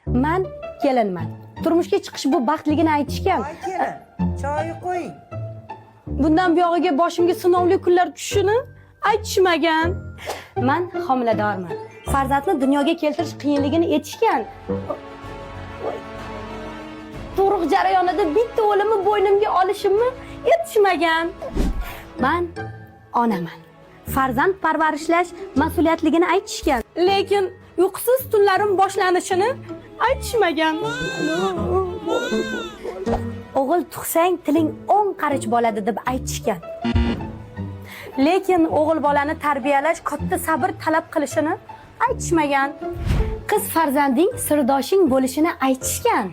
Men kelinman. Turmushga chiqish bu baxtligini aytishgan. Voy kelin, choy qo'ying. Bundan buyog'iga boshimga sinovli kunlar tushishini aytishmagan. Men homiladorman. Farzandni dunyoga keltirish qiyinligini aytishgan. Tug'ruq jarayonida bitta o'limni bo'ynimga olishimni aytishmagan. Men onaman. Farzand parvarishlash mas'uliyatligini aytishgan. Lekin uyqusiz tunlarim boshlanishini aytishmagan. O'g'il tug'sang tiling 10 qarich bo'ladi deb aytishgan. Lekin o'g'il bolani tarbiyalash katta sabr talab qilishini aytishmagan. Qiz farzanding sirdoshing bo'lishini aytishgan.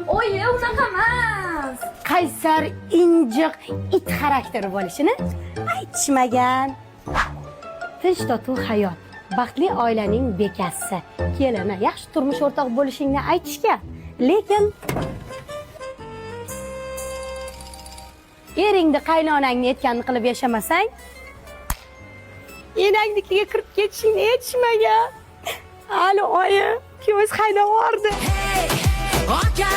Oyi, unaqa emas. Qaysar, injiq, it xarakteri bo'lishini aytishmagan. Tinch totuv hayot, baxtli oilaning bekasi, kelini, yaxshi turmush o'rtoq bo'lishingni aytishgan. Lekin eringni qaynonangni aytganini qilib yashamasang, enangnikiga kirib ketishingni aytishmagan. Hali oyi, ikkingiz qayda bordi? Hey, aka,